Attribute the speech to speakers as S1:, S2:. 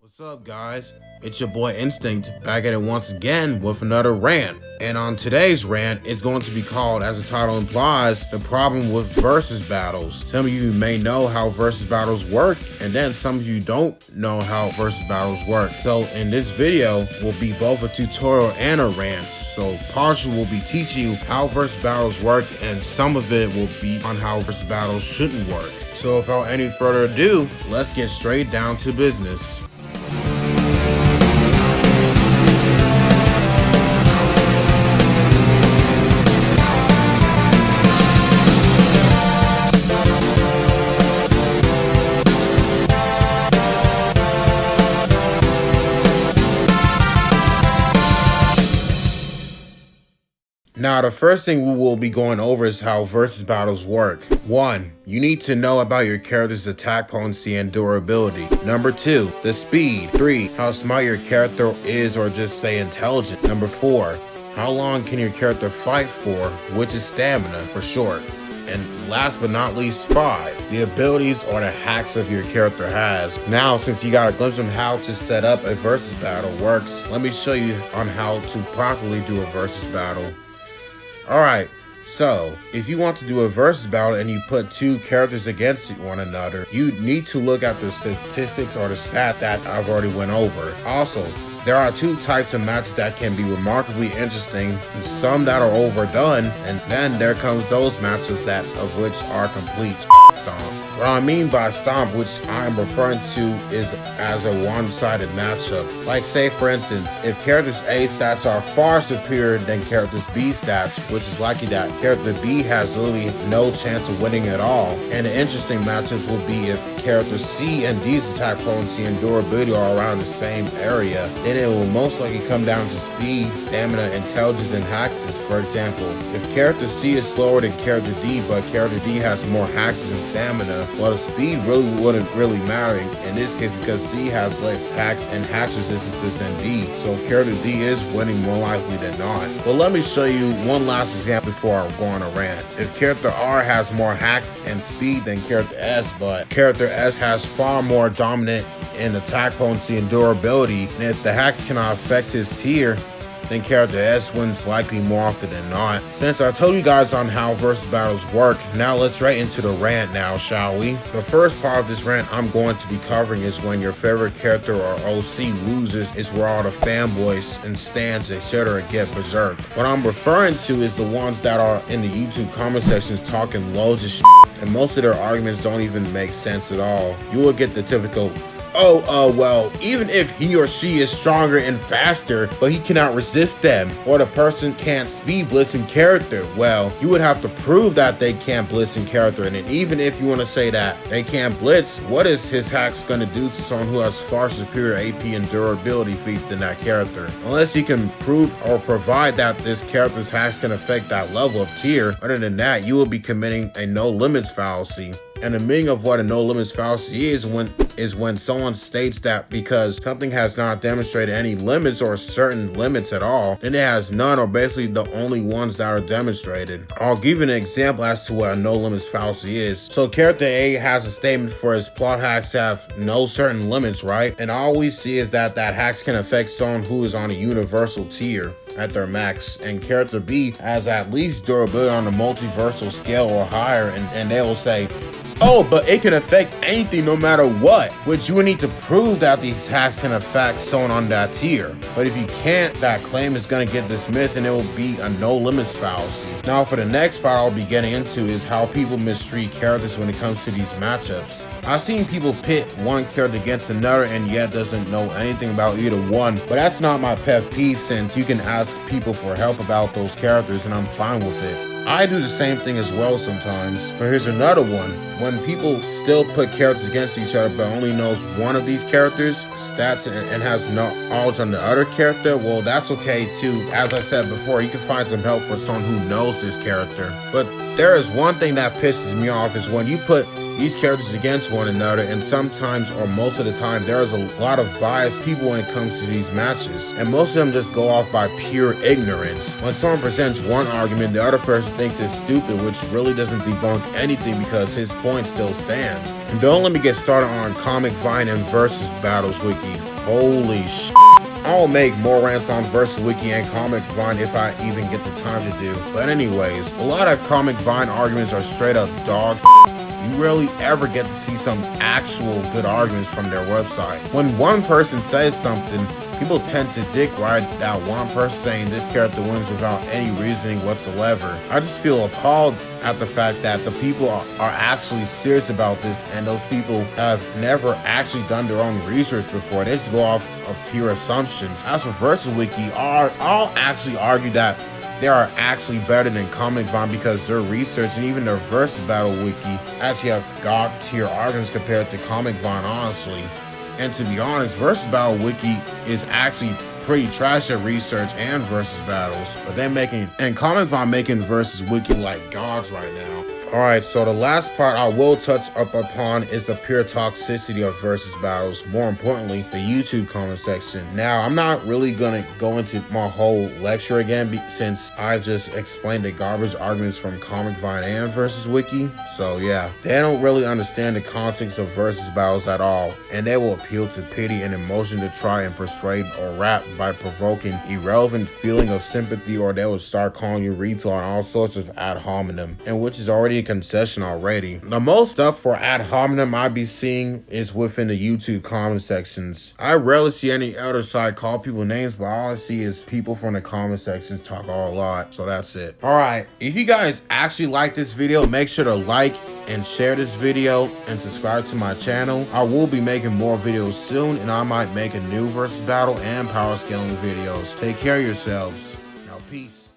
S1: What's up, guys? It's your boy Instinct back at it once again with another rant. And on today's rant, it's going to be called, as the title implies, the problem with versus battles. Some of you may know how versus battles work, and then some of you don't know how versus battles work. So in this video will be both a tutorial and a rant. So partial will be teaching you how versus battles work, and some of it will be on how versus battles shouldn't work. So without any further ado, let's get straight down to business. Now, the first thing we will be going over is how versus battles work. 1. You need to know about your character's attack potency and durability. Number 2. The speed. 3. How smart your character is, or just say intelligent. Number 4. How long can your character fight for, which is stamina for short. And last but not least, 5. The abilities or the hacks of your character has. Now, since you got a glimpse of how to set up a versus battle works, let me show you on how to properly do a versus battle. Alright, so if you want to do a versus battle and you put two characters against one another, you need to look at the statistics or the stat that I've already went over. Also, there are two types of matches that can be remarkably interesting, some that are overdone, and then there comes those matches that of which are complete stomp. What I mean by stomp, which I am referring to, is as a one-sided matchup. Like, say for instance, if characters A stats are far superior than characters B stats, which is likely that character B has literally no chance of winning at all. And the interesting matchups will be if characters C and D's attack potency and durability are around the same area, then it will most likely come down to speed, stamina, intelligence, and hacks. For example, if character C is slower than character D, but character D has more hacks and stamina, well, the speed really wouldn't really matter in this case, because C has less hacks and hatch resistances than D, so character D is winning more likely than not. But let me show you one last example before I go on a rant. If character R has more hacks and speed than character S, but character S has far more dominant in attack potency and durability, and if the hacks cannot affect his tier, then character S wins likely more often than not. Since I told you guys on how versus battles work, now let's right into the rant now, shall we? The first part of this rant I'm going to be covering is when your favorite character or OC loses, is where all the fanboys and stans, etc. get berserk. What I'm referring to is the ones that are in the YouTube comment sections talking loads of shit, and most of their arguments don't even make sense at all. You will get the typical, well, even if he or she is stronger and faster, but he cannot resist them, or the person can't speed blitz in character, well, you would have to prove that they can't blitz in character. And even if you want to say that they can't blitz, what is his hacks going to do to someone who has far superior AP and durability feats than that character? Unless you can prove or provide that this character's hacks can affect that level of tier, other than that, you will be committing a no limits fallacy. And the meaning of what a no limits fallacy is when someone states that because something has not demonstrated any limits or certain limits at all, then it has none, or basically the only ones that are demonstrated. I'll give you an example as to what a no limits fallacy is. So character A has a statement for his plot hacks have no certain limits, right? And all we see is that hacks can affect someone who is on a universal tier at their max, and character B has at least durability on the multiversal scale or higher, and they will say, oh, but it can affect anything no matter what, which you would need to prove that these hacks can affect someone on that tier. But if you can't, that claim is going to get dismissed and it will be a no limits fallacy. Now for the next part I'll be getting into is how people mistreat characters when it comes to these matchups. I've seen people pit one character against another and yet doesn't know anything about either one, but that's not my pet peeve, since you can ask people for help about those characters and I'm fine with it. I do the same thing as well sometimes. But here's another one. When people still put characters against each other but only knows one of these characters' stats and has no knowledge on the other character, well, that's okay too. As I said before, you can find some help for someone who knows this character. But there is one thing that pisses me off, is when you put these characters against one another, and sometimes, or most of the time, there's a lot of biased people when it comes to these matches, and most of them just go off by pure ignorance. When someone presents one argument, the other person thinks it's stupid, which really doesn't debunk anything because his point still stands. And don't let me get started on Comic Vine and Versus Battles Wiki. Holy sh**. I'll make more rants on Versus Wiki and Comic Vine if I even get the time to do. But anyways, a lot of Comic Vine arguments are straight up dog. You rarely ever get to see some actual good arguments from their website. When one person says something, people tend to dick ride that one person saying this character wins without any reasoning whatsoever. I just feel appalled at the fact that the people are actually serious about this, and those people have never actually done their own research before. They just go off of pure assumptions. As for Versus Wiki, I'll actually argue that they are actually better than Comic Vine because their research and even their Versus Battle Wiki actually have god tier arguments compared to Comic Vine, honestly. And to be honest, Versus Battle Wiki is actually pretty trash at research and versus battles, but they're making, and Comic Vine making Versus Wiki like gods right now. Alright, so the last part I will touch up upon is the pure toxicity of versus battles. More importantly, the YouTube comment section. Now, I'm not really gonna go into my whole lecture again since I just explained the garbage arguments from Comic Vine and Versus Wiki. So yeah, they don't really understand the context of versus battles at all, and they will appeal to pity and emotion to try and persuade or rap by provoking irrelevant feeling of sympathy, or they will start calling you retard and all sorts of ad hominem, and which is already a concession already. The most stuff for ad hominem I be seeing is within the YouTube comment sections. I rarely see any other side call people names, but all I see is people from the comment sections talk a lot. So that's it. Alright, if you guys actually like this video, make sure to like and share this video and subscribe to my channel. I will be making more videos soon, and I might make a new versus battle and power scaling videos. Take care of yourselves. Now, peace.